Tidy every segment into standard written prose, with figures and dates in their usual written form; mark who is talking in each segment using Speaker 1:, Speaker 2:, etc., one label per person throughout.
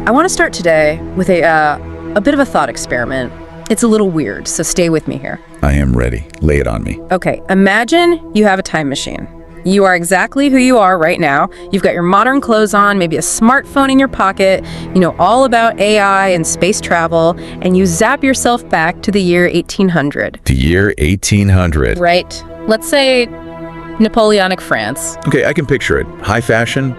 Speaker 1: I want to start today with a bit of a thought experiment. It's a little weird, so stay with me here.
Speaker 2: I am ready. Lay it on me.
Speaker 1: Okay, imagine you have a time machine. You are exactly who you are right now. You've got your modern clothes on, maybe a smartphone in your pocket, you know all about AI and space travel, and you zap yourself back to the year 1800.
Speaker 2: The year 1800.
Speaker 1: Right. Let's say Napoleonic France.
Speaker 2: Okay, I can picture it. High fashion,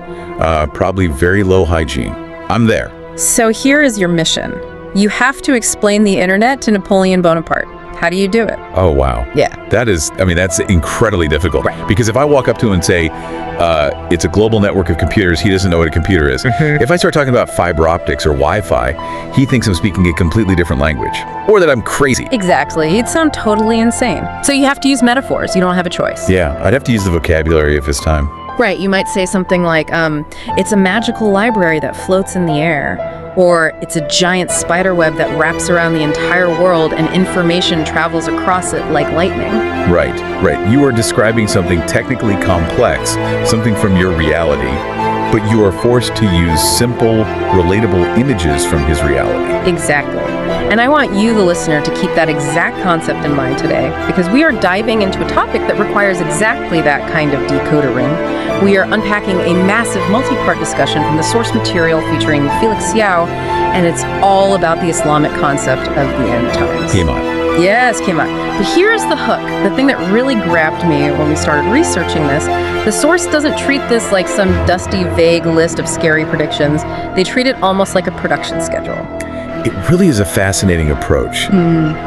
Speaker 2: probably very low hygiene. I'm there.
Speaker 1: So here is your mission. You have to explain the internet to Napoleon Bonaparte. How do you do it?
Speaker 2: Oh, wow.
Speaker 1: Yeah.
Speaker 2: That's incredibly difficult.
Speaker 1: Right.
Speaker 2: Because if I walk up to him and say, it's a global network of computers, he doesn't know what a computer is. If I start talking about fiber optics or Wi-Fi, he thinks I'm speaking a completely different language. Or that I'm crazy.
Speaker 1: Exactly. You'd sound totally insane. So you have to use metaphors. You don't have a choice.
Speaker 2: Yeah, I'd have to use the vocabulary of his time.
Speaker 1: Right. You might say something like, it's a magical library that floats in the air. Or it's a giant spider web that wraps around the entire world and information travels across it like lightning.
Speaker 2: Right. You are describing something technically complex, something from your reality, but you are forced to use simple, relatable images from his reality.
Speaker 1: Exactly. And I want you, the listener, to keep that exact concept in mind today, because we are diving into a topic that requires exactly that kind of decoder ring. We are unpacking a massive multi-part discussion from the source material featuring 𝚑𝚊𝚊, and it's all about the Islamic concept of the end times.
Speaker 2: Qiyamat.
Speaker 1: Yes, qiyamat. But here's the hook, the thing that really grabbed me when we started researching this. The source doesn't treat this like some dusty, vague list of scary predictions. They treat it almost like a production schedule.
Speaker 2: It really is a fascinating approach.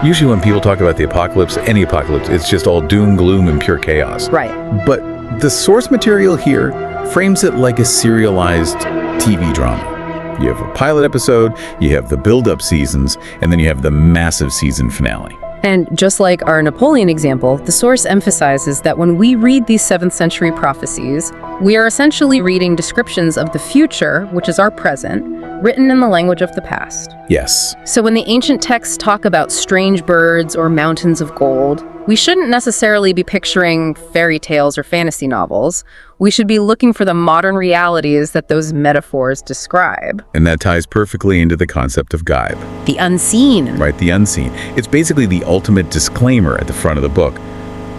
Speaker 2: Usually when people talk about the apocalypse, any apocalypse, it's just all doom, gloom, and pure chaos.
Speaker 1: Right.
Speaker 2: But the source material here frames it like a serialized TV drama. You have a pilot episode, you have the build-up seasons, and then you have the massive season finale.
Speaker 1: And just like our Napoleon example, the source emphasizes that when we read these 7th century prophecies, we are essentially reading descriptions of the future, which is our present, written in the language of the past.
Speaker 2: Yes.
Speaker 1: So when the ancient texts talk about strange birds or mountains of gold, we shouldn't necessarily be picturing fairy tales or fantasy novels. We should be looking for the modern realities that those metaphors describe.
Speaker 2: And that ties perfectly into the concept of Ghaib.
Speaker 1: The unseen.
Speaker 2: Right, the unseen. It's basically the ultimate disclaimer at the front of the book.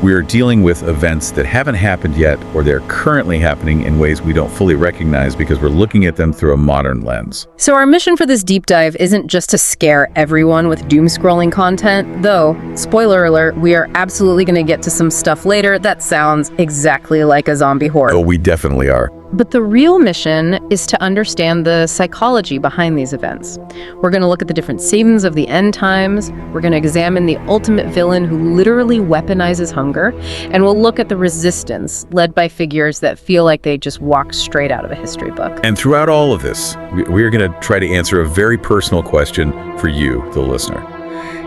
Speaker 2: We are dealing with events that haven't happened yet, or they're currently happening in ways we don't fully recognize because we're looking at them through a modern lens.
Speaker 1: So our mission for this deep dive isn't just to scare everyone with doom-scrolling content, though, spoiler alert, we are absolutely going to get to some stuff later that sounds exactly like a zombie horde.
Speaker 2: Oh, we definitely are.
Speaker 1: But the real mission is to understand the psychology behind these events. We're going to look at the different seasons of the end times, we're going to examine the ultimate villain who literally weaponizes hunger, and we'll look at the resistance led by figures that feel like they just walked straight out of a history book.
Speaker 2: And throughout all of this, we are going to try to answer a very personal question for you, the listener.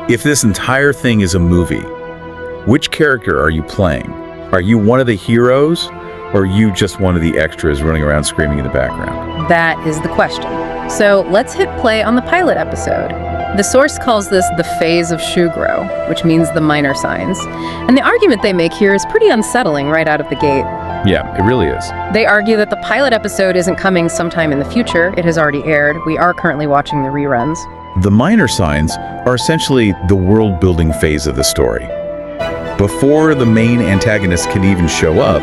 Speaker 2: If this entire thing is a movie, which character are you playing? Are you one of the heroes? Or are you just one of the extras running around screaming in the background?
Speaker 1: That is the question. So let's hit play on the pilot episode. The source calls this the phase of 𝚑𝚊, which means the minor signs. And the argument they make here is pretty unsettling right out of the gate.
Speaker 2: Yeah, it really is.
Speaker 1: They argue that the pilot episode isn't coming sometime in the future. It has already aired. We are currently watching the reruns.
Speaker 2: The minor signs are essentially the world-building phase of the story. Before the main antagonist can even show up,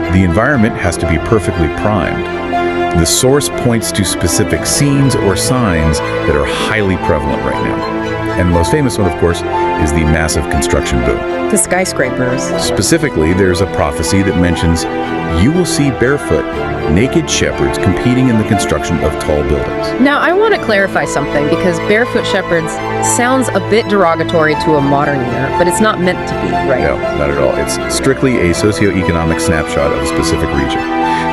Speaker 2: the environment has to be perfectly primed. The source points to specific scenes or signs that are highly prevalent right now. And the most famous one, of course, is the massive construction boom.
Speaker 1: The skyscrapers.
Speaker 2: Specifically, there's a prophecy that mentions, you will see barefoot, naked shepherds competing in the construction of tall buildings.
Speaker 1: Now, I want to clarify something, because barefoot shepherds sounds a bit derogatory to a modern ear, but it's not meant to be, right?
Speaker 2: No, not at all. It's strictly a socioeconomic snapshot of a specific region.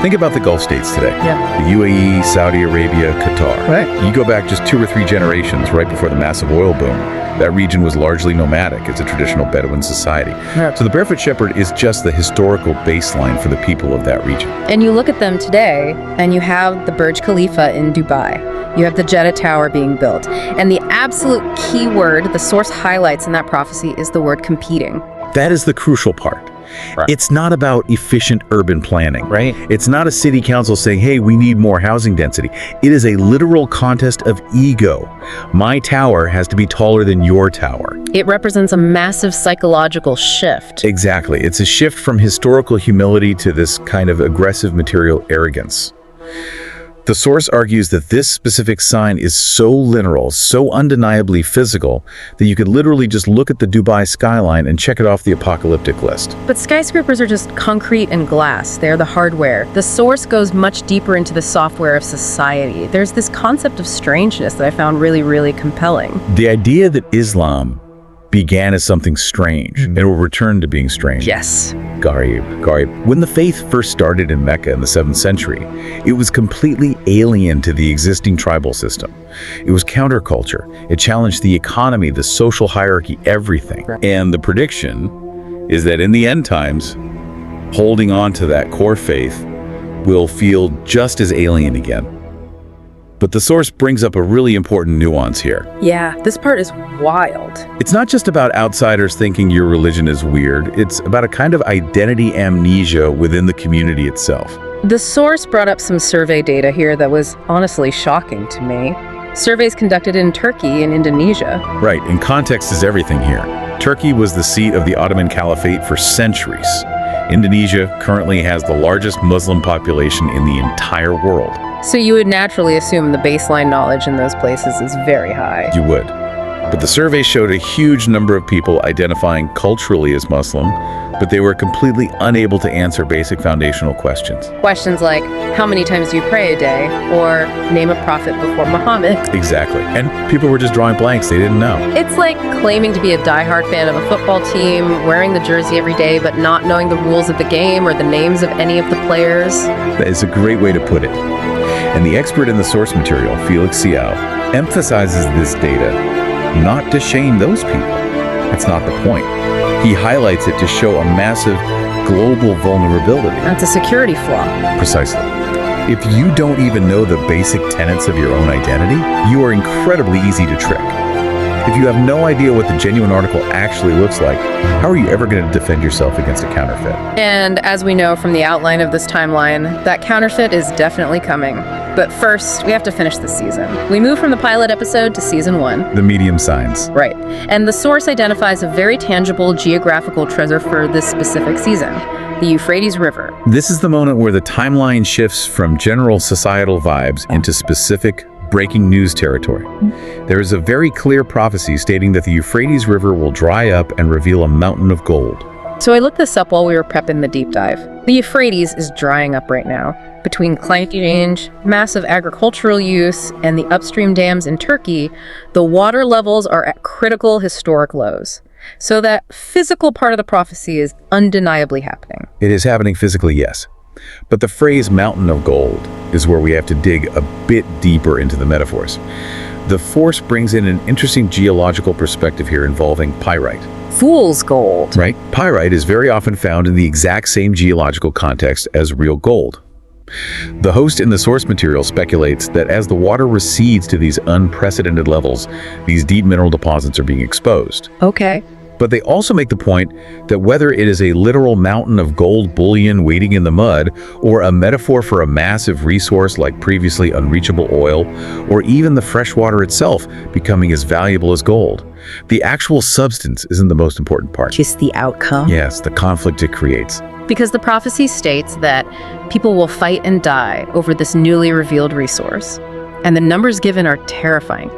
Speaker 2: Think about the Gulf states today.
Speaker 1: Yeah.
Speaker 2: The UAE, Saudi Arabia, Qatar.
Speaker 1: Right.
Speaker 2: You go back just 2 or 3 generations right before the massive oil boom. That region was largely nomadic. It's a traditional Bedouin society.
Speaker 1: Yeah.
Speaker 2: So the barefoot shepherd is just the historical baseline for the people of that region.
Speaker 1: And you look at them today, and you have the Burj Khalifa in Dubai. You have the Jeddah Tower being built. And the absolute key word the source highlights in that prophecy is the word competing.
Speaker 2: That is the crucial part. Right. It's not about efficient urban planning.
Speaker 3: Right.
Speaker 2: It's not a city council saying, hey, we need more housing density. It is a literal contest of ego. My tower has to be taller than your tower.
Speaker 1: It represents a massive psychological shift.
Speaker 2: Exactly. It's a shift from historical humility to this kind of aggressive material arrogance. The source argues that this specific sign is so literal, so undeniably physical, that you could literally just look at the Dubai skyline and check it off the apocalyptic list.
Speaker 1: But skyscrapers are just concrete and glass. They're the hardware. The source goes much deeper into the software of society. There's this concept of strangeness that I found really, really compelling.
Speaker 2: The idea that Islam began as something strange and will return to being strange.
Speaker 1: Yes.
Speaker 2: Gharib. When the faith first started in Mecca in the 7th century, it was completely alien to the existing tribal system. It was counterculture. It challenged the economy, the social hierarchy, everything.
Speaker 1: Right.
Speaker 2: And the prediction is that in the end times, holding on to that core faith will feel just as alien again. But the source brings up a really important nuance here.
Speaker 1: Yeah, this part is wild.
Speaker 2: It's not just about outsiders thinking your religion is weird. It's about a kind of identity amnesia within the community itself.
Speaker 1: The source brought up some survey data here that was honestly shocking to me. Surveys conducted in Turkey and Indonesia.
Speaker 2: Right, and context is everything here. Turkey was the seat of the Ottoman Caliphate for centuries. Indonesia currently has the largest Muslim population in the entire world.
Speaker 1: So you would naturally assume the baseline knowledge in those places is very high.
Speaker 2: You would. But the survey showed a huge number of people identifying culturally as Muslim, but they were completely unable to answer basic foundational questions.
Speaker 1: Questions like, how many times do you pray a day? Or name a prophet before Muhammad?
Speaker 2: Exactly. And people were just drawing blanks. They didn't know.
Speaker 1: It's like claiming to be a diehard fan of a football team, wearing the jersey every day, but not knowing the rules of the game or the names of any of the players.
Speaker 2: That is a great way to put it. And the expert in the source material, 𝚑𝚊𝚊-channel, emphasizes this data not to shame those people. That's not the point. He highlights it to show a massive global vulnerability.
Speaker 1: That's a security flaw.
Speaker 2: Precisely. If you don't even know the basic tenets of your own identity, you are incredibly easy to trick. If you have no idea what the genuine article actually looks like, how are you ever going to defend yourself against a counterfeit?
Speaker 1: And as we know from the outline of this timeline, that counterfeit is definitely coming. But first, we have to finish the season. We move from the pilot episode to season 1.
Speaker 2: The medium signs.
Speaker 1: Right. And the source identifies a very tangible geographical treasure for this specific season, the Euphrates River.
Speaker 2: This is the moment where the timeline shifts from general societal vibes into specific breaking news territory. There is a very clear prophecy stating that the Euphrates River will dry up and reveal a mountain of gold.
Speaker 1: So I looked this up while we were prepping the deep dive. The Euphrates is drying up right now. Between climate change, massive agricultural use, and the upstream dams in Turkey, the water levels are at critical historic lows. So that physical part of the prophecy is undeniably happening.
Speaker 2: It is happening physically, yes. But the phrase mountain of gold is where we have to dig a bit deeper into the metaphors. The force brings in an interesting geological perspective here involving pyrite.
Speaker 1: Fool's gold.
Speaker 2: Right? Pyrite is very often found in the exact same geological context as real gold. The host in the source material speculates that as the water recedes to these unprecedented levels, these deep mineral deposits are being exposed.
Speaker 1: Okay.
Speaker 2: But they also make the point that whether it is a literal mountain of gold bullion waiting in the mud, or a metaphor for a massive resource like previously unreachable oil, or even the fresh water itself becoming as valuable as gold, the actual substance isn't the most important part.
Speaker 1: Just the outcome?
Speaker 2: Yes, the conflict it creates.
Speaker 1: Because the prophecy states that people will fight and die over this newly revealed resource. And the numbers given are terrifying.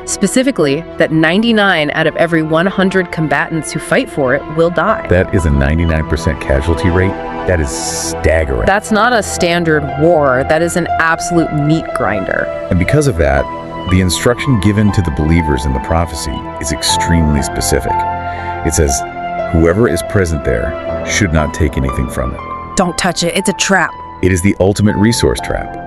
Speaker 1: Specifically, that 99 out of every 100 combatants who fight for it will die.
Speaker 2: That is a 99% casualty rate. That is staggering.
Speaker 1: That's not a standard war. That is an absolute meat grinder.
Speaker 2: And because of that, the instruction given to the believers in the prophecy is extremely specific. It says, whoever is present there should not take anything from it.
Speaker 1: Don't touch it. It's a trap.
Speaker 2: It is the ultimate resource trap.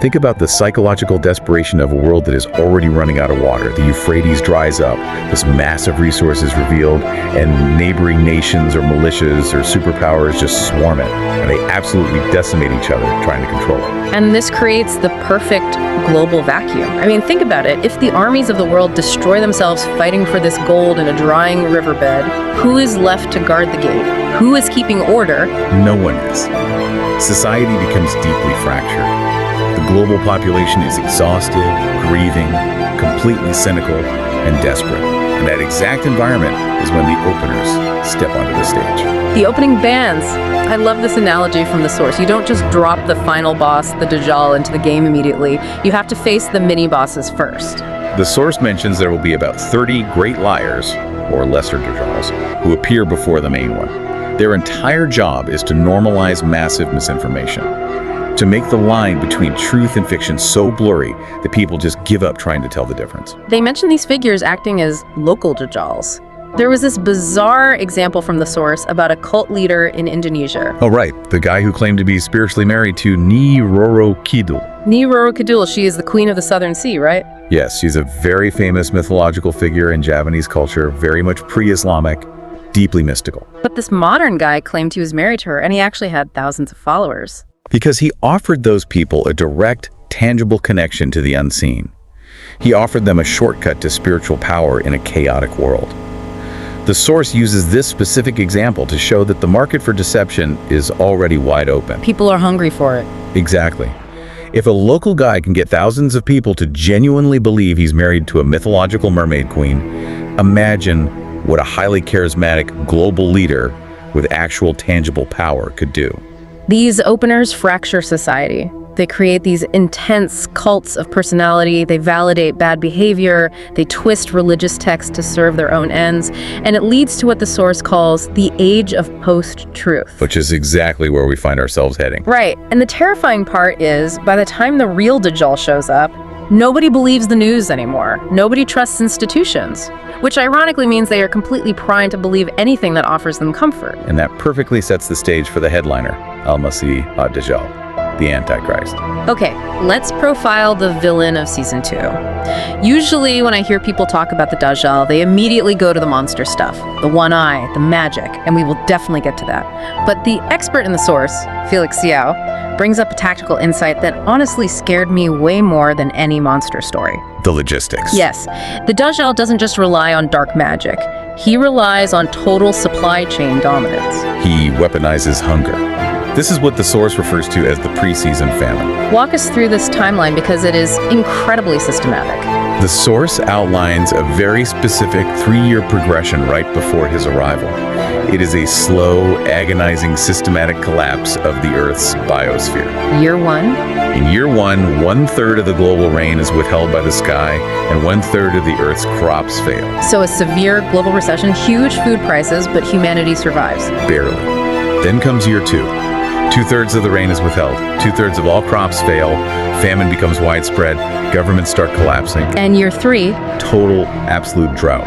Speaker 2: Think about the psychological desperation of a world that is already running out of water. The Euphrates dries up, this massive resource is revealed, and neighboring nations or militias or superpowers just swarm it, and they absolutely decimate each other trying to control it.
Speaker 1: And this creates the perfect global vacuum. I mean, think about it. If the armies of the world destroy themselves fighting for this gold in a drying riverbed, who is left to guard the gate? Who is keeping order?
Speaker 2: No one is. Society becomes deeply fractured. The global population is exhausted, grieving, completely cynical, and desperate. And that exact environment is when the openers step onto the stage.
Speaker 1: The opening bands. I love this analogy from the source. You don't just drop the final boss, the Dajjal, into the game immediately. You have to face the mini-bosses first.
Speaker 2: The source mentions there will be about 30 great liars, or lesser Dajjals, who appear before the main one. Their entire job is to normalize massive misinformation, to make the line between truth and fiction so blurry that people just give up trying to tell the difference.
Speaker 1: They mention these figures acting as local Dajjals. There was this bizarre example from the source about a cult leader in Indonesia.
Speaker 2: Oh, right. The guy who claimed to be spiritually married to Nyi Roro Kidul.
Speaker 1: Nyi Roro Kidul, she is the queen of the Southern Sea, right?
Speaker 2: Yes, she's a very famous mythological figure in Javanese culture, very much pre-Islamic, deeply mystical.
Speaker 1: But this modern guy claimed he was married to her, and he actually had thousands of followers.
Speaker 2: Because he offered those people a direct, tangible connection to the unseen. He offered them a shortcut to spiritual power in a chaotic world. The source uses this specific example to show that the market for deception is already wide open.
Speaker 1: People are hungry for it.
Speaker 2: Exactly. If a local guy can get thousands of people to genuinely believe he's married to a mythological mermaid queen, imagine what a highly charismatic global leader with actual tangible power could do.
Speaker 1: These openers fracture society. They create these intense cults of personality, they validate bad behavior, they twist religious texts to serve their own ends, and it leads to what the source calls the age of post-truth.
Speaker 2: Which is exactly where we find ourselves heading.
Speaker 1: Right, and the terrifying part is, by the time the real Dajjal shows up, nobody believes the news anymore. Nobody trusts institutions, which ironically means they are completely primed to believe anything that offers them comfort.
Speaker 2: And that perfectly sets the stage for the headliner, Al-Masih ad-Dajjal, the Antichrist.
Speaker 1: Okay, let's profile the villain of Season 2. Usually when I hear people talk about the Dajjal, they immediately go to the monster stuff, the one eye, the magic, and we will definitely get to that. But the expert in the source, Felix Xiao, brings up a tactical insight that honestly scared me way more than any monster story.
Speaker 2: The logistics.
Speaker 1: Yes, the Dajjal doesn't just rely on dark magic. He relies on total supply chain dominance.
Speaker 2: He weaponizes hunger. This is what the source refers to as the pre-season famine.
Speaker 1: Walk us through this timeline because it is incredibly systematic.
Speaker 2: The source outlines a very specific 3-year progression right before his arrival. It is a slow, agonizing, systematic collapse of the Earth's biosphere.
Speaker 1: Year 1?
Speaker 2: In year 1, 1/3 of the global rain is withheld by the sky, and 1/3 of the Earth's crops fail.
Speaker 1: So a severe global recession, huge food prices, but humanity survives.
Speaker 2: Barely. Then comes year 2. 2/3 of the rain is withheld. 2/3 of all crops fail. Famine becomes widespread. Governments start collapsing.
Speaker 1: And year 3?
Speaker 2: Total, absolute drought.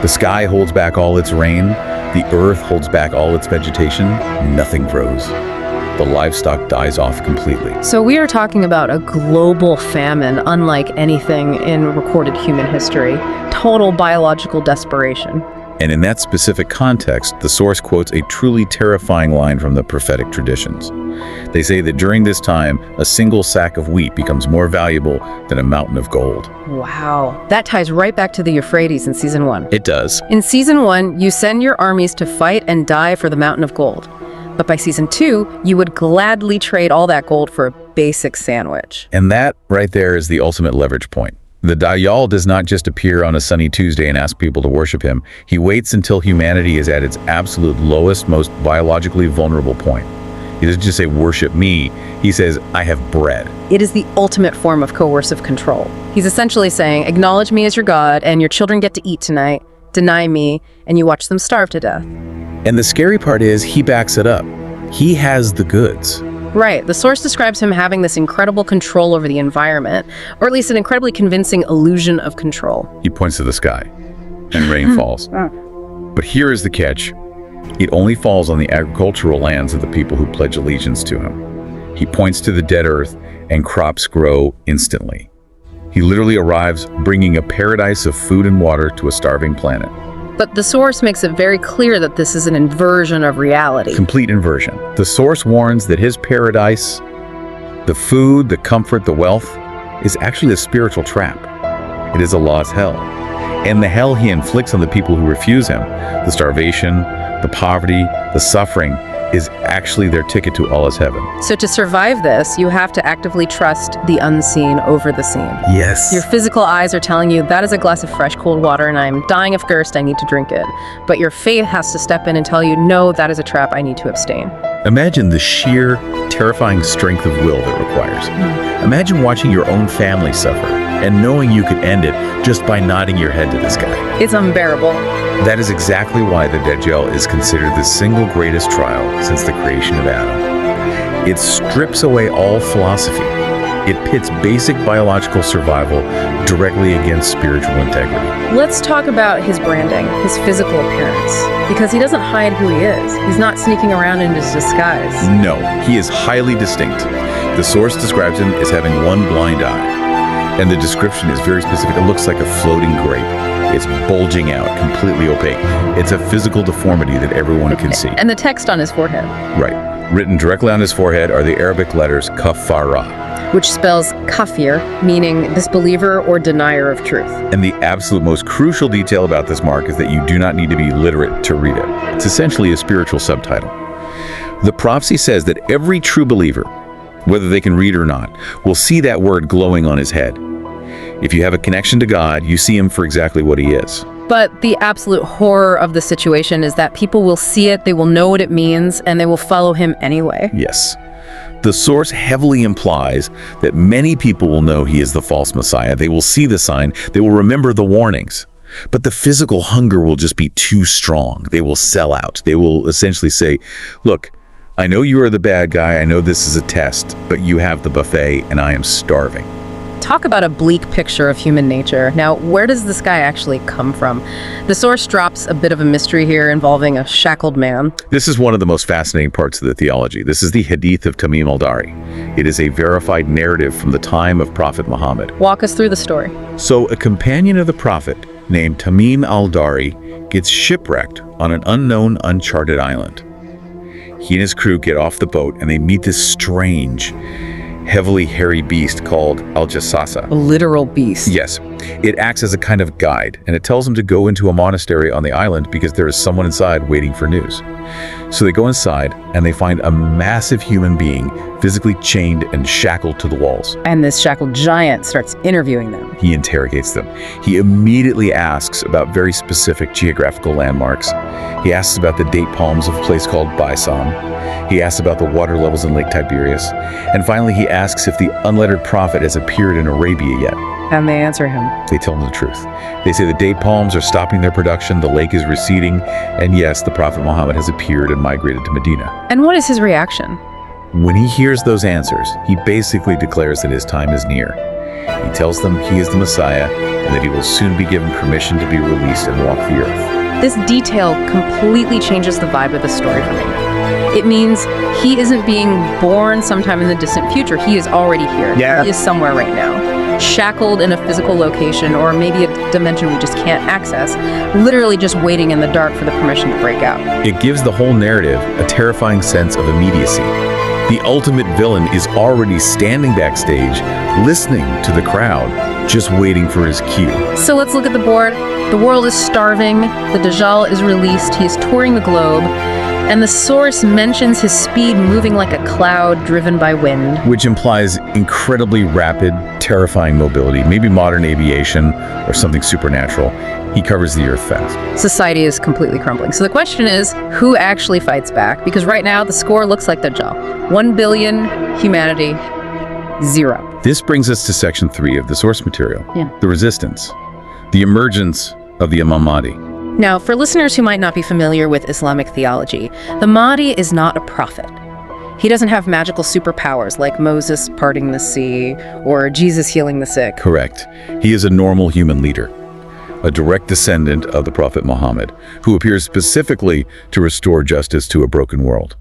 Speaker 2: The sky holds back all its rain. The earth holds back all its vegetation. Nothing grows. The livestock dies off completely.
Speaker 1: So we are talking about a global famine unlike anything in recorded human history. Total biological desperation.
Speaker 2: And in that specific context, the source quotes a truly terrifying line from the prophetic traditions. They say that during this time, a single sack of wheat becomes more valuable than a mountain of gold.
Speaker 1: Wow. That ties right back to the Euphrates in Season 1.
Speaker 2: It does.
Speaker 1: In Season 1, you send your armies to fight and die for the mountain of gold. But by Season 2, you would gladly trade all that gold for a basic sandwich.
Speaker 2: And that right there is the ultimate leverage point. The Dajjal does not just appear on a sunny Tuesday and ask people to worship him. He waits until humanity is at its absolute lowest, most biologically vulnerable point. He doesn't just say, worship me. He says, I have bread.
Speaker 1: It is the ultimate form of coercive control. He's essentially saying, acknowledge me as your God, and your children get to eat tonight. Deny me, and you watch them starve to death.
Speaker 2: And the scary part is, he backs it up. He has the goods.
Speaker 1: Right. The source describes him having this incredible control over the environment, or at least an incredibly convincing illusion of control.
Speaker 2: He points to the sky, and rain falls. But here is the catch. It only falls on the agricultural lands of the people who pledge allegiance to him. He points to the dead earth and crops grow instantly. He literally arrives bringing a paradise of food and water to a starving planet.
Speaker 1: But the source makes it very clear that this is an inversion of reality.
Speaker 2: Complete inversion. The source warns that his paradise, the food, the comfort, the wealth, is actually a spiritual trap. It is Allah's hell. And the hell he inflicts on the people who refuse him, the starvation, the poverty, the suffering, is actually their ticket to Allah's heaven.
Speaker 1: So to survive this, you have to actively trust the unseen over the seen.
Speaker 2: Yes.
Speaker 1: Your physical eyes are telling you that is a glass of fresh, cold water and I'm dying of thirst, I need to drink it. But your faith has to step in and tell you, no, that is a trap, I need to abstain.
Speaker 2: Imagine the sheer, terrifying strength of will that requires. Imagine watching your own family suffer and knowing you could end it just by nodding your head to this guy.
Speaker 1: It's unbearable.
Speaker 2: That is exactly why the Dajjal is considered the single greatest trial since the creation of Adam. It strips away all philosophy. It pits basic biological survival directly against spiritual integrity.
Speaker 1: Let's talk about his branding, his physical appearance, because he doesn't hide who he is. He's not sneaking around in his disguise.
Speaker 2: No, he is highly distinct. The source describes him as having one blind eye, and the description is very specific. It looks like a floating grape. It's bulging out, completely opaque. It's a physical deformity that everyone can see.
Speaker 1: And the text on his forehead.
Speaker 2: Right. Written directly on his forehead are the Arabic letters kafara,
Speaker 1: which spells kafir, meaning disbeliever or denier of truth.
Speaker 2: And the absolute most crucial detail about this mark is that you do not need to be literate to read it. It's essentially a spiritual subtitle. The prophecy says that every true believer, whether they can read or not, will see that word glowing on his head. If you have a connection to God, you see him for exactly what he is.
Speaker 1: But the absolute horror of the situation is that people will see it, they will know what it means, and they will follow him anyway.
Speaker 2: Yes. The source heavily implies that many people will know he is the false Messiah. They will see the sign, they will remember the warnings. But the physical hunger will just be too strong. They will sell out. They will essentially say, look, I know you are the bad guy, I know this is a test, but you have the buffet and I am starving.
Speaker 1: Talk about a bleak picture of human nature. Now, where does this guy actually come from? The source drops a bit of a mystery here involving a shackled man.
Speaker 2: This is one of the most fascinating parts of the theology. This is the Hadith of Tamim al-Dari. It is a verified narrative from the time of Prophet Muhammad.
Speaker 1: Walk us through the story.
Speaker 2: So, a companion of the Prophet named Tamim al-Dari gets shipwrecked on an unknown, uncharted island. He and his crew get off the boat and they meet this strange, heavily hairy beast called Al-Jassasa.
Speaker 1: A literal beast.
Speaker 2: Yes. It acts as a kind of guide, and it tells them to go into a monastery on the island because there is someone inside waiting for news. So they go inside, and they find a massive human being physically chained and shackled to the walls.
Speaker 1: And this shackled giant starts interviewing them.
Speaker 2: He interrogates them. He immediately asks about very specific geographical landmarks. He asks about the date palms of a place called Baisan. He asks about the water levels in Lake Tiberias. And finally, he asks if the unlettered prophet has appeared in Arabia yet.
Speaker 1: And they answer him.
Speaker 2: They tell him the truth. They say the date palms are stopping their production, the lake is receding, and yes, the Prophet Muhammad has appeared and migrated to Medina.
Speaker 1: And what is his reaction?
Speaker 2: When he hears those answers, he basically declares that his time is near. He tells them he is the Messiah and that he will soon be given permission to be released and walk the earth.
Speaker 1: This detail completely changes the vibe of the story for me. It means he isn't being born sometime in the distant future. He is already here.
Speaker 2: Yeah.
Speaker 1: He is somewhere right now, shackled in a physical location or maybe a dimension we just can't access, literally just waiting in the dark for the permission to break out.
Speaker 2: It gives the whole narrative a terrifying sense of immediacy. The ultimate villain is already standing backstage, listening to the crowd, just waiting for his cue.
Speaker 1: So let's look at the board. The world is starving, the Dajjal is released, he is touring the globe, and the source mentions his speed moving like a cloud driven by wind.
Speaker 2: Which implies incredibly rapid, terrifying mobility, maybe modern aviation or something supernatural. He covers the earth fast.
Speaker 1: Society is completely crumbling. So the question is, who actually fights back? Because right now, the score looks like Dajjal. 1 billion, humanity, 0.
Speaker 2: This brings us to section 3 of the source material.
Speaker 1: Yeah.
Speaker 2: The resistance. The emergence of the Imam Mahdi.
Speaker 1: Now, for listeners who might not be familiar with Islamic theology, the Mahdi is not a prophet. He doesn't have magical superpowers like Moses parting the sea or Jesus healing the sick.
Speaker 2: Correct. He is a normal human leader, a direct descendant of the Prophet Muhammad, who appears specifically to restore justice to a broken world.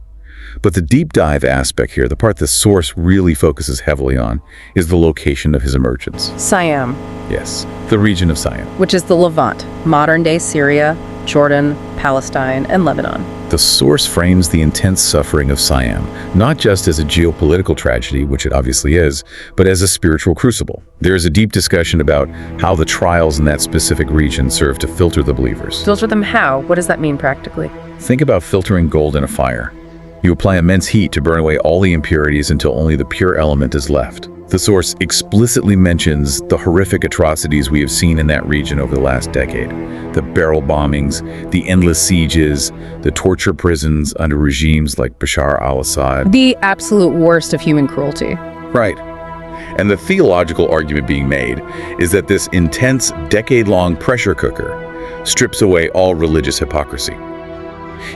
Speaker 2: But the deep dive aspect here, the part the source really focuses heavily on, is the location of his emergence.
Speaker 1: Siam,
Speaker 2: Yes, the region of Siam.
Speaker 1: which is the Levant, modern-day Syria, Jordan, Palestine, and Lebanon.
Speaker 2: The source frames the intense suffering of Siam, not just as a geopolitical tragedy, which it obviously is, but as a spiritual crucible. There is a deep discussion about how the trials in that specific region serve to filter the believers.
Speaker 1: Filter them how? What does that mean practically?
Speaker 2: Think about filtering gold in a fire. You apply immense heat to burn away all the impurities until only the pure element is left. The source explicitly mentions the horrific atrocities we have seen in that region over the last decade. The barrel bombings, the endless sieges, the torture prisons under regimes like Bashar al-Assad.
Speaker 1: The absolute worst of human cruelty.
Speaker 2: Right. And the theological argument being made is that this intense, decade-long pressure cooker strips away all religious hypocrisy.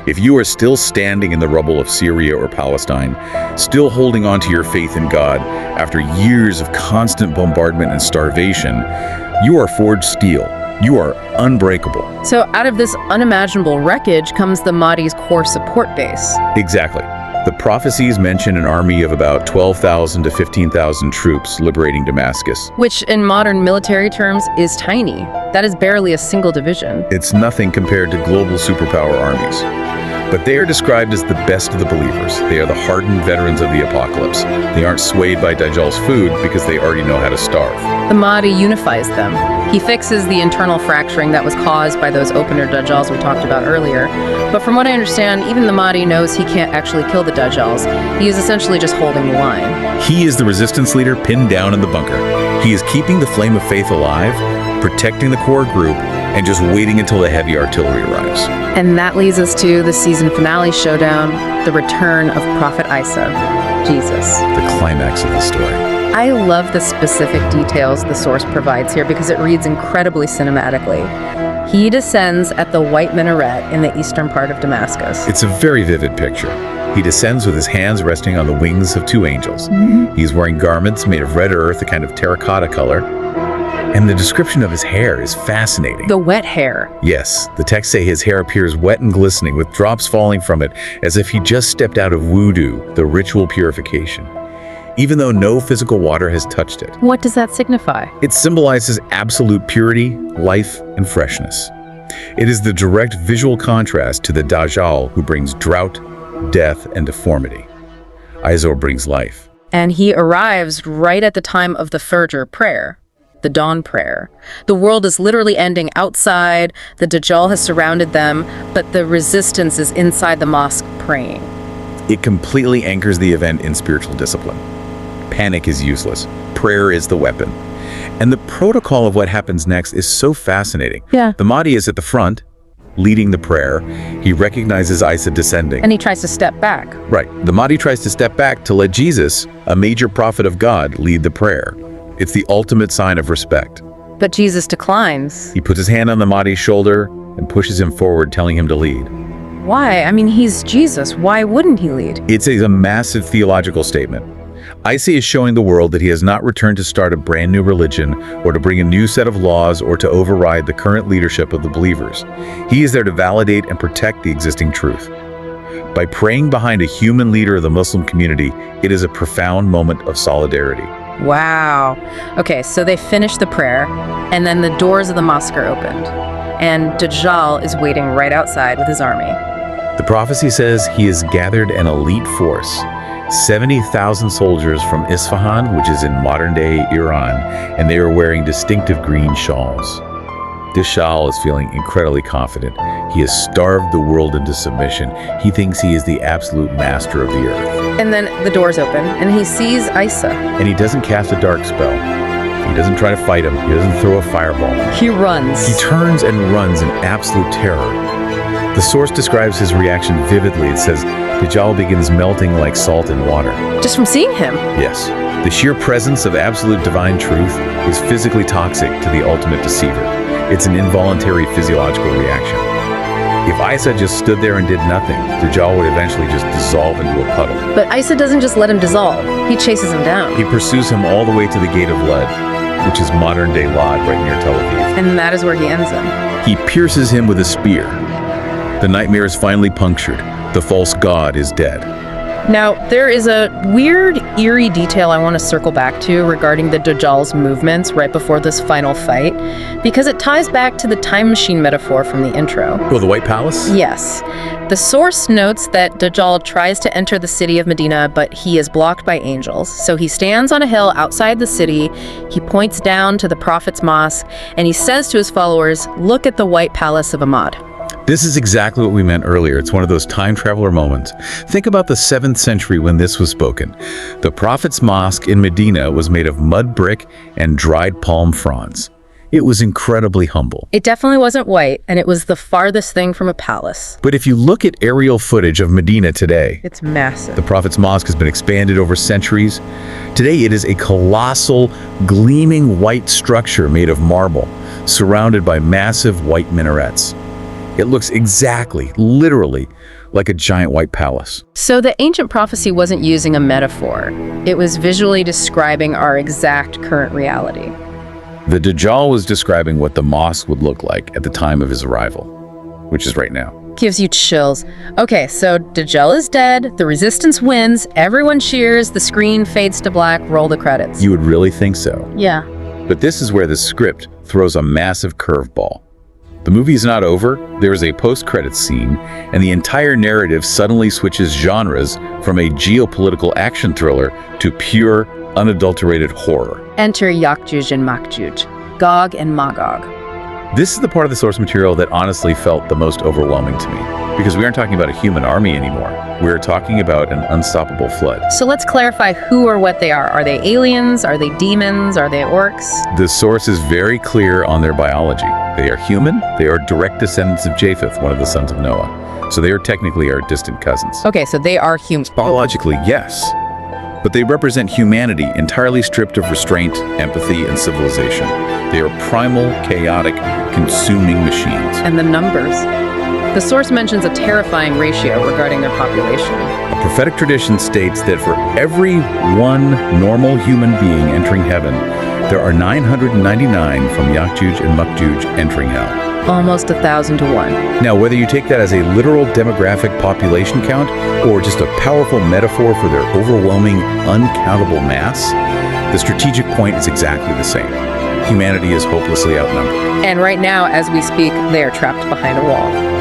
Speaker 2: If you are still standing in the rubble of Syria or Palestine, still holding on to your faith in God after years of constant bombardment and starvation, you are forged steel. You are unbreakable.
Speaker 1: So out of this unimaginable wreckage comes the Mahdi's core support base.
Speaker 2: Exactly. The prophecies mention an army of about 12,000 to 15,000 troops liberating Damascus.
Speaker 1: Which in modern military terms is tiny. That is barely a single division.
Speaker 2: It's nothing compared to global superpower armies. But they are described as the best of the believers. They are the hardened veterans of the apocalypse. They aren't swayed by Dajjal's food because they already know how to starve.
Speaker 1: The Mahdi unifies them. He fixes the internal fracturing that was caused by those opener Dajjals we talked about earlier. But from what I understand, even the Mahdi knows he can't actually kill the Dajjals. He is essentially just holding the line.
Speaker 2: He is the resistance leader pinned down in the bunker. He is keeping the flame of faith alive, protecting the core group, and just waiting until the heavy artillery arrives.
Speaker 1: And that leads us to the season finale showdown, the return of Prophet Isa, Jesus.
Speaker 2: The climax of the story.
Speaker 1: I love the specific details the source provides here because it reads incredibly cinematically. He descends at the white minaret in the eastern part of Damascus.
Speaker 2: It's a very vivid picture. He descends with his hands resting on the wings of two angels. He's wearing garments made of red earth, a kind of terracotta color. And the description of his hair is fascinating.
Speaker 1: The wet hair.
Speaker 2: Yes, the texts say his hair appears wet and glistening with drops falling from it as if he just stepped out of wudu, the ritual purification, even though no physical water has touched it.
Speaker 1: What does that signify?
Speaker 2: It symbolizes absolute purity, life, and freshness. It is the direct visual contrast to the Dajjal who brings drought, death, and deformity. Isa brings life.
Speaker 1: And he arrives right at the time of the Fajr prayer, the dawn prayer. The world is literally ending outside, the Dajjal has surrounded them, but the resistance is inside the mosque praying.
Speaker 2: It completely anchors the event in spiritual discipline. Panic is useless. Prayer is the weapon. And the protocol of what happens next is so fascinating.
Speaker 1: Yeah.
Speaker 2: The Mahdi is at the front, leading the prayer. He recognizes Isa descending.
Speaker 1: And he tries to step back.
Speaker 2: Right. The Mahdi tries to step back to let Jesus, a major prophet of God, lead the prayer. It's the ultimate sign of respect.
Speaker 1: But Jesus declines.
Speaker 2: He puts his hand on the Mahdi's shoulder and pushes him forward, telling him to lead.
Speaker 1: Why? I mean, he's Jesus. Why wouldn't he lead?
Speaker 2: It's a massive theological statement. Isa is showing the world that he has not returned to start a brand new religion or to bring a new set of laws or to override the current leadership of the believers. He is there to validate and protect the existing truth. By praying behind a human leader of the Muslim community, it is a profound moment of solidarity.
Speaker 1: Wow. Okay, so they finish the prayer, and then the doors of the mosque are opened, and Dajjal is waiting right outside with his army.
Speaker 2: The prophecy says he has gathered an elite force, 70,000 soldiers from Isfahan, which is in modern-day Iran, and they are wearing distinctive green shawls. Dajjal is feeling incredibly confident. He has starved the world into submission. He thinks he is the absolute master of the earth.
Speaker 1: And then the doors open, and he sees Isa.
Speaker 2: And he doesn't cast a dark spell. He doesn't try to fight him. He doesn't throw a fireball.
Speaker 1: He runs.
Speaker 2: He turns and runs in absolute terror. The source describes his reaction vividly. It says, Dajjal begins melting like salt in water.
Speaker 1: Just from seeing him.
Speaker 2: Yes. The sheer presence of absolute divine truth is physically toxic to the ultimate deceiver. It's an involuntary physiological reaction. If Isa just stood there and did nothing, Dajjal would eventually just dissolve into a puddle.
Speaker 1: But Isa doesn't just let him dissolve. He chases him down.
Speaker 2: He pursues him all the way to the Gate of Lead, which is modern-day Lod right near Tel Aviv.
Speaker 1: And that is where he ends him.
Speaker 2: He pierces him with a spear. The nightmare is finally punctured. The false god is dead.
Speaker 1: Now, there is a weird, eerie detail I want to circle back to regarding the Dajjal's movements right before this final fight, because it ties back to the time machine metaphor from the intro.
Speaker 2: Oh, the White Palace?
Speaker 1: Yes. The source notes that Dajjal tries to enter the city of Medina, but he is blocked by angels. So he stands on a hill outside the city, he points down to the Prophet's mosque, and he says to his followers, "Look at the White Palace of Ahmad."
Speaker 2: This is exactly what we meant earlier. It's one of those time traveler moments. Think about the 7th century when this was spoken. The Prophet's mosque in Medina was made of mud brick and dried palm fronds. It was incredibly humble.
Speaker 1: It definitely wasn't white, and it was the farthest thing from a palace.
Speaker 2: But if you look at aerial footage of Medina today,
Speaker 1: It's massive.
Speaker 2: the Prophet's mosque has been expanded over centuries. Today it is a colossal, gleaming white structure made of marble, surrounded by massive white minarets. It looks exactly, literally, like a giant white palace.
Speaker 1: So the ancient prophecy wasn't using a metaphor. It was visually describing our exact current reality.
Speaker 2: The Dajjal was describing what the mosque would look like at the time of his arrival, which is right now.
Speaker 1: Gives you chills. Okay, so Dajjal is dead, the resistance wins, everyone cheers, the screen fades to black, roll the credits.
Speaker 2: You would really think so.
Speaker 1: Yeah.
Speaker 2: But this is where the script throws a massive curveball. The movie is not over, there is a post-credits scene, and the entire narrative suddenly switches genres from a geopolitical action thriller to pure, unadulterated horror.
Speaker 1: Enter Ya'juj and Ma'juj, Gog and Magog.
Speaker 2: This is the part of the source material that honestly felt the most overwhelming to me, because we aren't talking about a human army anymore. We're talking about an unstoppable flood.
Speaker 1: So let's clarify who or what they are. Are they aliens? Are they demons? Are they orcs?
Speaker 2: The source is very clear on their biology. They are human, they are direct descendants of Japheth, one of the sons of Noah. So they are technically our distant cousins.
Speaker 1: Okay, so they are humans.
Speaker 2: Biologically, yes. But they represent humanity entirely stripped of restraint, empathy, and civilization. They are primal, chaotic, consuming machines.
Speaker 1: And the numbers. The source mentions a terrifying ratio regarding their population.
Speaker 2: A prophetic tradition states that for every one normal human being entering heaven, there are 999 from Ya'juj and Ma'juj entering hell.
Speaker 1: Almost 1,000 to 1.
Speaker 2: Now, whether you take that as a literal demographic population count or just a powerful metaphor for their overwhelming, uncountable mass, the strategic point is exactly the same. Humanity is hopelessly outnumbered.
Speaker 1: And right now, as we speak, they are trapped behind a wall.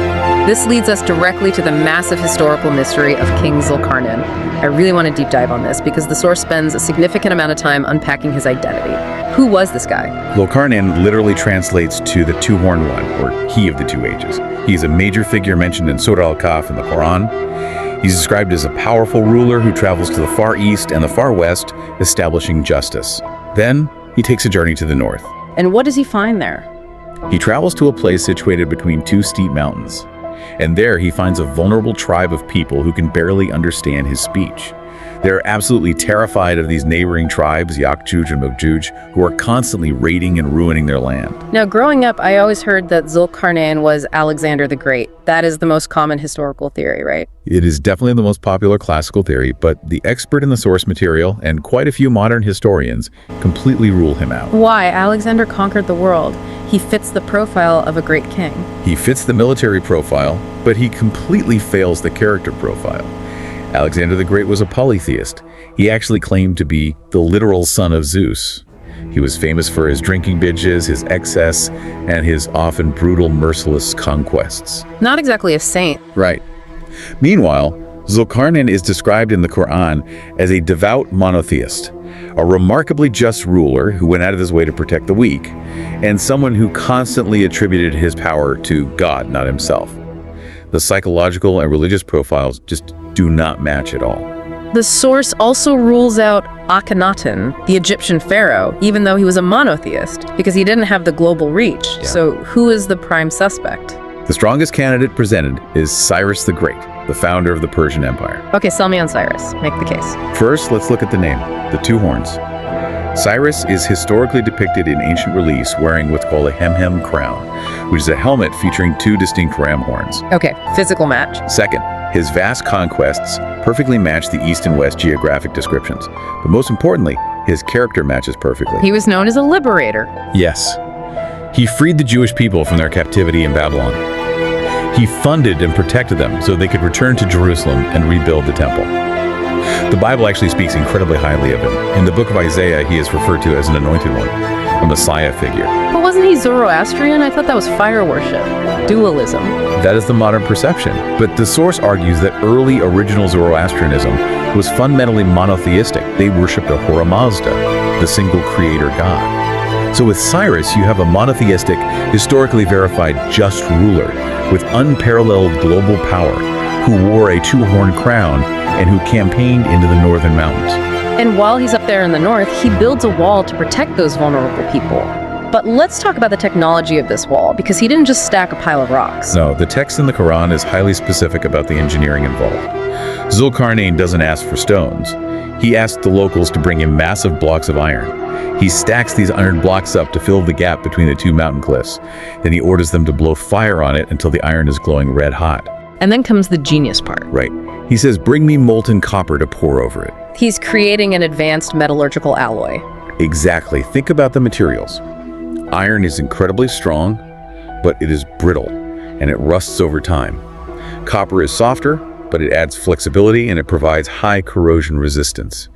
Speaker 1: This leads us directly to the massive historical mystery of King Zulkarnain. I really want to deep dive on this because the source spends a significant amount of time unpacking his identity. Who was this guy?
Speaker 2: Zulkarnain literally translates to the two-horned one, or he of the two ages. He is a major figure mentioned in Surah Al-Kahf in the Quran. He's described as a powerful ruler who travels to the far east and the far west, establishing justice. Then, he takes a journey to the north.
Speaker 1: And what does he find there?
Speaker 2: He travels to a place situated between two steep mountains. And there he finds a vulnerable tribe of people who can barely understand his speech. They're absolutely terrified of these neighboring tribes, Ya'juj and Ma'juj, who are constantly raiding and ruining their land.
Speaker 1: Now, growing up, I always heard that Zulkarnain was Alexander the Great. That is the most common historical theory, right?
Speaker 2: It is definitely the most popular classical theory, but the expert in the source material, and quite a few modern historians, completely rule him out.
Speaker 1: Why? Alexander conquered the world. He fits the profile of a great king.
Speaker 2: He fits the military profile, but he completely fails the character profile. Alexander the Great was a polytheist. He actually claimed to be the literal son of Zeus. He was famous for his drinking binges, his excess, and his often brutal, merciless conquests.
Speaker 1: Not exactly a saint.
Speaker 2: Right. Meanwhile, Zulkarnain is described in the Quran as a devout monotheist, a remarkably just ruler who went out of his way to protect the weak, and someone who constantly attributed his power to God, not himself. The psychological and religious profiles just do not match at all.
Speaker 1: The source also rules out Akhenaten, the Egyptian pharaoh, even though he was a monotheist, because he didn't have the global reach.
Speaker 2: Yeah.
Speaker 1: So who is the prime suspect?
Speaker 2: The strongest candidate presented is Cyrus the Great, the founder of the Persian Empire.
Speaker 1: Okay, sell me on Cyrus. Make the case.
Speaker 2: First, let's look at the name, the two horns. Cyrus is historically depicted in ancient reliefs wearing what's called a hem crown, which is a helmet featuring two distinct ram horns.
Speaker 1: Okay, physical match.
Speaker 2: Second, his vast conquests perfectly match the East and West geographic descriptions. But most importantly, his character matches perfectly.
Speaker 1: He was known as a liberator.
Speaker 2: Yes. He freed the Jewish people from their captivity in Babylon. He funded and protected them so they could return to Jerusalem and rebuild the temple. The Bible actually speaks incredibly highly of him. In the book of Isaiah, he is referred to as an anointed one, a Messiah figure.
Speaker 1: But wasn't he Zoroastrian? I thought that was fire worship. Dualism.
Speaker 2: That is the modern perception. But the source argues that early original Zoroastrianism was fundamentally monotheistic. They worshipped a Ahura Mazda, the single creator god. So with Cyrus, you have a monotheistic, historically verified just ruler with unparalleled global power who wore a two-horned crown and who campaigned into the northern mountains.
Speaker 1: And while he's up there in the north, he builds a wall to protect those vulnerable people. But let's talk about the technology of this wall, because he didn't just stack a pile of rocks.
Speaker 2: No, the text in the Quran is highly specific about the engineering involved. Zulkarnain doesn't ask for stones. He asks the locals to bring him massive blocks of iron. He stacks these iron blocks up to fill the gap between the two mountain cliffs. Then he orders them to blow fire on it until the iron is glowing red hot.
Speaker 1: And then comes the genius part.
Speaker 2: Right. He says, bring me molten copper to pour over it.
Speaker 1: He's creating an advanced metallurgical alloy.
Speaker 2: Exactly. Think about the materials. Iron is incredibly strong, but it is brittle, and it rusts over time. Copper is softer, but it adds flexibility and it provides high corrosion resistance.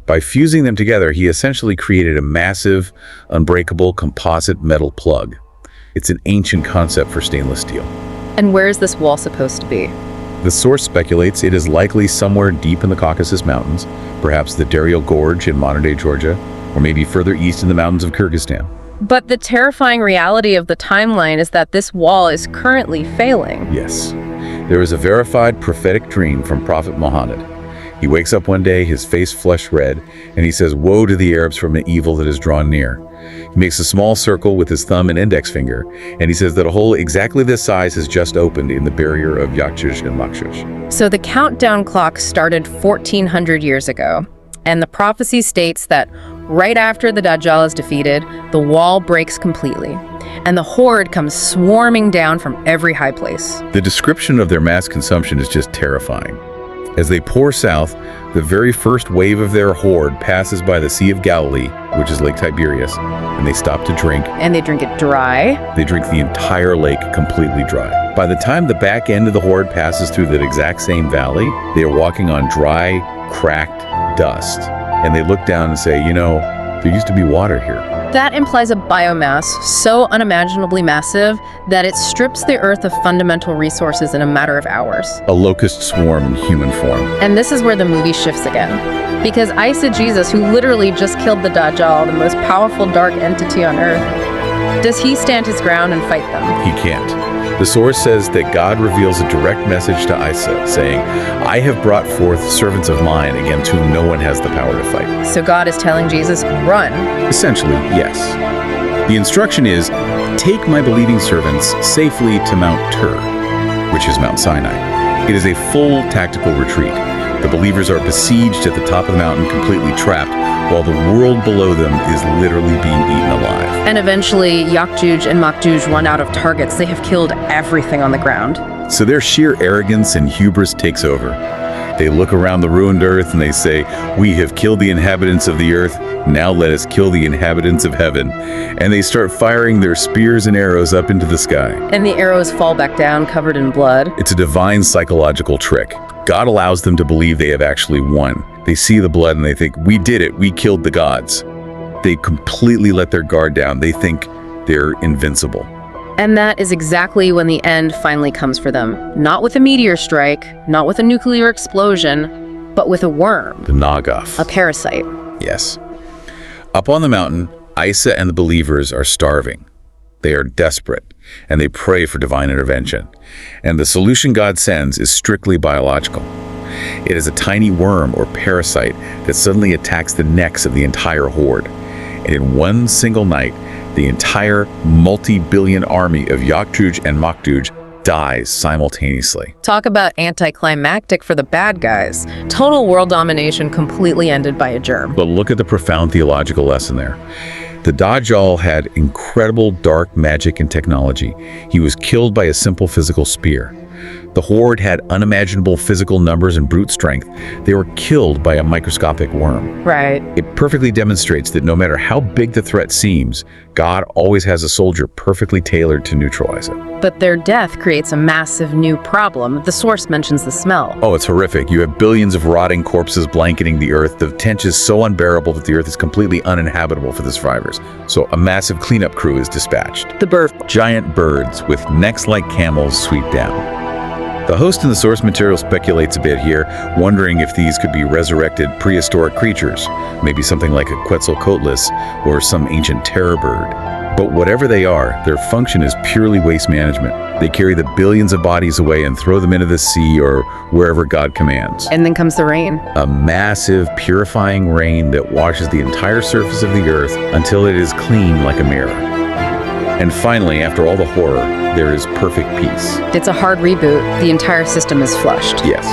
Speaker 2: By fusing them together, he essentially created a massive, unbreakable composite metal plug. It's an ancient concept for stainless steel.
Speaker 1: And where is this wall supposed to be?
Speaker 2: The source speculates it is likely somewhere deep in the Caucasus Mountains, perhaps the Darial Gorge in modern-day Georgia, or maybe further east in the mountains of Kyrgyzstan.
Speaker 1: But the terrifying reality of the timeline is that this wall is currently failing.
Speaker 2: Yes. There is a verified prophetic dream from Prophet Muhammad. He wakes up one day, his face flushed red, and he says, "Woe to the Arabs from the evil that is drawn near." He makes a small circle with his thumb and index finger, and he says that a hole exactly this size has just opened in the barrier of Ya'juj and Ma'juj.
Speaker 1: So the countdown clock started 1400 years ago, and the prophecy states that right after the Dajjal is defeated, the wall breaks completely, and the Horde comes swarming down from every high place.
Speaker 2: The description of their mass consumption is just terrifying. As they pour south, the very first wave of their horde passes by the Sea of Galilee, which is Lake Tiberias, and they stop to drink.
Speaker 1: And they drink it dry.
Speaker 2: They drink the entire lake completely dry. By the time the back end of the horde passes through that exact same valley, they are walking on dry, cracked dust. And they look down and say, you know, there used to be water here.
Speaker 1: That implies a biomass so unimaginably massive that it strips the earth of fundamental resources in a matter of hours.
Speaker 2: A locust swarm in human form.
Speaker 1: And this is where the movie shifts again. Because Jesus, who literally just killed the Dajjal, the most powerful dark entity on earth, does he stand his ground and fight them?
Speaker 2: He can't. The source says that God reveals a direct message to Isa, saying, "I have brought forth servants of mine against whom no one has the power to fight."
Speaker 1: So God is telling Jesus, run.
Speaker 2: Essentially, yes. The instruction is, take my believing servants safely to Mount Tur, which is Mount Sinai. It is a full tactical retreat. The believers are besieged at the top of the mountain, completely trapped, while the world below them is literally being eaten alive.
Speaker 1: And eventually, Ya'juj and Ma'juj run out of targets. They have killed everything on the ground.
Speaker 2: So their sheer arrogance and hubris takes over. They look around the ruined earth and they say, "We have killed the inhabitants of the earth, now let us kill the inhabitants of heaven." And they start firing their spears and arrows up into the sky.
Speaker 1: And the arrows fall back down, covered in blood.
Speaker 2: It's a divine psychological trick. God allows them to believe they have actually won. They see the blood and they think, we did it, we killed the gods. They completely let their guard down. They think they're invincible.
Speaker 1: And that is exactly when the end finally comes for them. Not with a meteor strike, not with a nuclear explosion, but with a worm.
Speaker 2: The Nagath.
Speaker 1: A parasite.
Speaker 2: Yes. Up on the mountain, Isa and the believers are starving. They are desperate, and they pray for divine intervention. And the solution God sends is strictly biological. It is a tiny worm or parasite that suddenly attacks the necks of the entire horde. And in one single night, the entire multi-billion army of Ya'juj and Ma'juj dies simultaneously.
Speaker 1: Talk about anticlimactic for the bad guys. Total world domination completely ended by a germ.
Speaker 2: But look at the profound theological lesson there. The Dajjal had incredible dark magic and technology. He was killed by a simple physical spear. The Horde had unimaginable physical numbers and brute strength. They were killed by a microscopic worm.
Speaker 1: Right.
Speaker 2: It perfectly demonstrates that no matter how big the threat seems, God always has a soldier perfectly tailored to neutralize it.
Speaker 1: But their death creates a massive new problem. The source mentions the smell.
Speaker 2: Oh, it's horrific. You have billions of rotting corpses blanketing the earth. The stench is so unbearable that the earth is completely uninhabitable for the survivors. So a massive cleanup crew is dispatched.
Speaker 1: The birth.
Speaker 2: Giant birds with necks like camels sweep down. The host in the source material speculates a bit here, wondering if these could be resurrected prehistoric creatures, maybe something like a Quetzalcoatlus or some ancient terror bird. But whatever they are, their function is purely waste management. They carry the billions of bodies away and throw them into the sea or wherever God commands.
Speaker 1: And then comes the rain.
Speaker 2: A massive, purifying rain that washes the entire surface of the earth until it is clean like a mirror. And finally, after all the horror, there is perfect peace.
Speaker 1: It's a hard reboot. The entire system is flushed.
Speaker 2: Yes,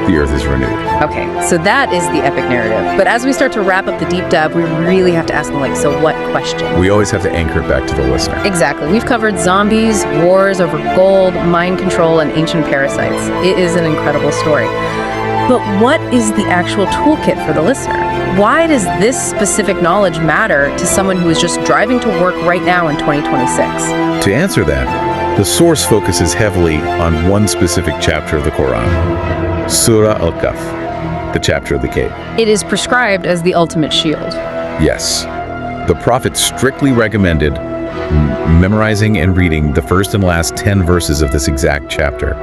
Speaker 2: the earth is renewed.
Speaker 1: Okay, so that is the epic narrative. But as we start to wrap up the deep dive, we really have to ask them, so what question?
Speaker 2: We always have to anchor it back to the listener.
Speaker 1: Exactly. We've covered zombies, wars over gold, mind control, and ancient parasites. It is an incredible story. But what is the actual toolkit for the listener? Why does this specific knowledge matter to someone who is just driving to work right now in 2026?
Speaker 2: To answer that, the source focuses heavily on one specific chapter of the Quran, Surah Al-Kahf, the chapter of the cave.
Speaker 1: It is prescribed as the ultimate shield.
Speaker 2: Yes. The Prophet strictly recommended memorizing and reading the first and last 10 verses of this exact chapter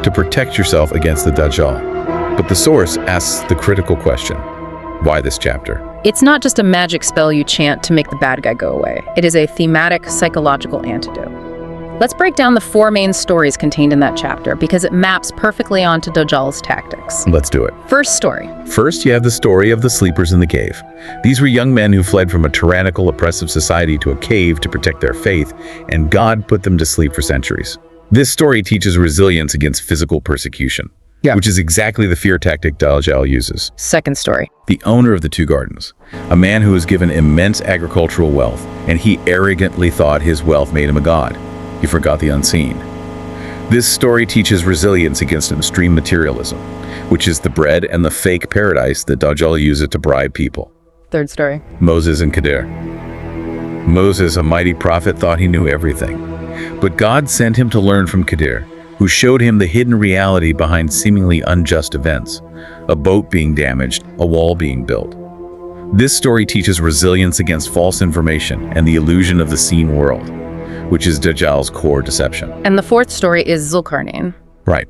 Speaker 2: to protect yourself against the Dajjal. But the source asks the critical question: why this chapter?
Speaker 1: It's not just a magic spell you chant to make the bad guy go away. It is a thematic, psychological antidote. Let's break down the 4 main stories contained in that chapter because it maps perfectly onto Dajjal's tactics.
Speaker 2: Let's do it.
Speaker 1: First story.
Speaker 2: First, you have the story of the sleepers in the cave. These were young men who fled from a tyrannical, oppressive society to a cave to protect their faith, and God put them to sleep for centuries. This story teaches resilience against physical persecution.
Speaker 1: Yeah.
Speaker 2: Which is exactly the fear tactic Dajjal uses.
Speaker 1: Second story.
Speaker 2: The owner of the 2 gardens, a man who was given immense agricultural wealth, and he arrogantly thought his wealth made him a god. He forgot the unseen. This story teaches resilience against extreme materialism, which is the bread and the fake paradise that Dajjal uses to bribe people.
Speaker 1: Third story.
Speaker 2: Moses and Khadir. Moses, a mighty prophet, thought he knew everything. But God sent him to learn from Khadir, who showed him the hidden reality behind seemingly unjust events, a boat being damaged, a wall being built. This story teaches resilience against false information and the illusion of the seen world, which is Dajjal's core deception.
Speaker 1: And the fourth story is Zulkarnain.
Speaker 2: Right.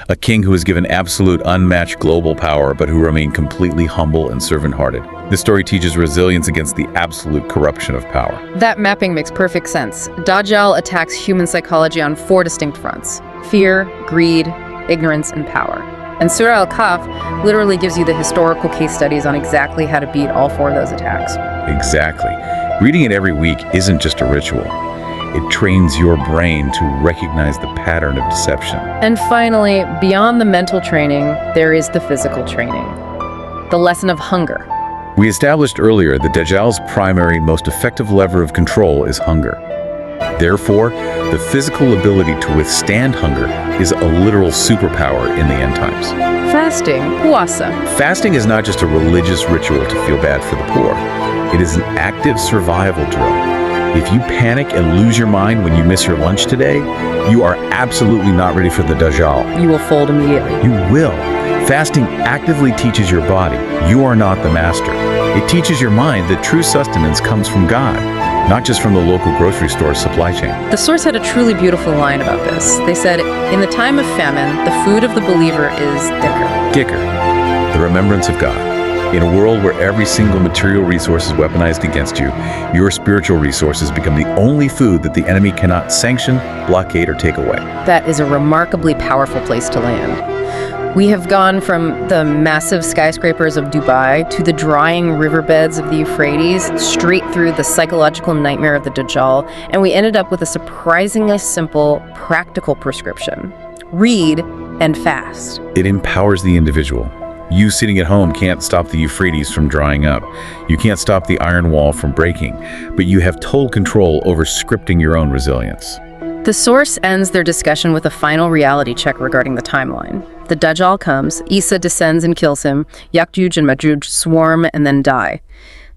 Speaker 2: A king who is given absolute unmatched global power, but who remained completely humble and servant-hearted. This story teaches resilience against the absolute corruption of power.
Speaker 1: That mapping makes perfect sense. Dajjal attacks human psychology on 4 distinct fronts: fear, greed, ignorance, and power. And Surah Al-Kahf literally gives you the historical case studies on exactly how to beat all 4 of those attacks.
Speaker 2: Exactly. Reading it every week isn't just a ritual. It trains your brain to recognize the pattern of deception.
Speaker 1: And finally, beyond the mental training, there is the physical training. The lesson of hunger.
Speaker 2: We established earlier that Dajjal's primary, most effective lever of control is hunger. Therefore, the physical ability to withstand hunger is a literal superpower in the end times.
Speaker 1: Fasting, puasa.
Speaker 2: Fasting is not just a religious ritual to feel bad for the poor. It is an active survival drill. If you panic and lose your mind when you miss your lunch today, you are absolutely not ready for the Dajjal.
Speaker 1: You will fold immediately.
Speaker 2: You will. Fasting actively teaches your body you are not the master. It teaches your mind that true sustenance comes from God, not just from the local grocery store supply chain.
Speaker 1: The source had a truly beautiful line about this. They said, in the time of famine, the food of the believer is dhikr.
Speaker 2: Dhikr, the remembrance of God. In a world where every single material resource is weaponized against you, your spiritual resources become the only food that the enemy cannot sanction, blockade, or take away.
Speaker 1: That is a remarkably powerful place to land. We have gone from the massive skyscrapers of Dubai to the drying riverbeds of the Euphrates, straight through the psychological nightmare of the Dajjal, and we ended up with a surprisingly simple, practical prescription. Read and fast.
Speaker 2: It empowers the individual. You sitting at home can't stop the Euphrates from drying up. You can't stop the iron wall from breaking, but you have total control over scripting your own resilience.
Speaker 1: The source ends their discussion with a final reality check regarding the timeline. The Dajjal comes, Isa descends and kills him, Ya'juj and Ma'juj swarm and then die.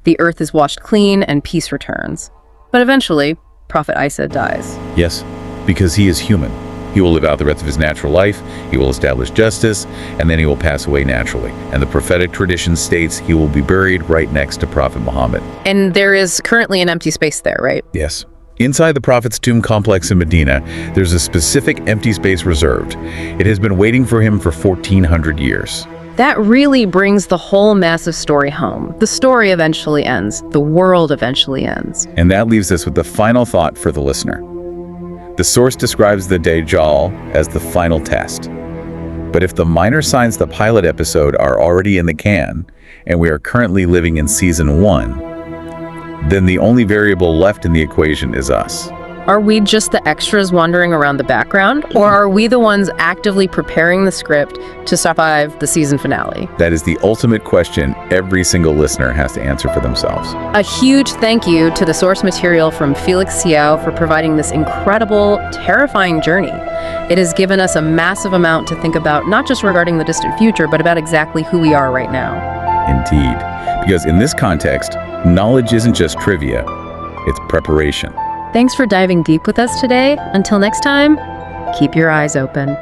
Speaker 1: The earth is washed clean and peace returns. But eventually, Prophet Isa dies.
Speaker 2: Yes, because he is human. He will live out the rest of his natural life, he will establish justice, and then he will pass away naturally. And the prophetic tradition states he will be buried right next to Prophet Muhammad.
Speaker 1: And there is currently an empty space there, right?
Speaker 2: Yes. Inside the Prophet's tomb complex in Medina, there's a specific empty space reserved. It has been waiting for him for 1,400 years.
Speaker 1: That really brings the whole massive story home. The story eventually ends. The world eventually ends.
Speaker 2: And that leaves us with the final thought for the listener. The source describes the Dajjal as the final test. But if the minor signs the pilot episode are already in the can, and we are currently living in season 1, then the only variable left in the equation is us.
Speaker 1: Are we just the extras wandering around the background, or are we the ones actively preparing the script to survive the season finale?
Speaker 2: That is the ultimate question every single listener has to answer for themselves.
Speaker 1: A huge thank you to the source material from 𝚑𝚊𝚊-channel for providing this incredible, terrifying journey. It has given us a massive amount to think about, not just regarding the distant future, but about exactly who we are right now.
Speaker 2: Indeed. Because in this context, knowledge isn't just trivia, it's preparation.
Speaker 1: Thanks for diving deep with us today. Until next time, keep your eyes open.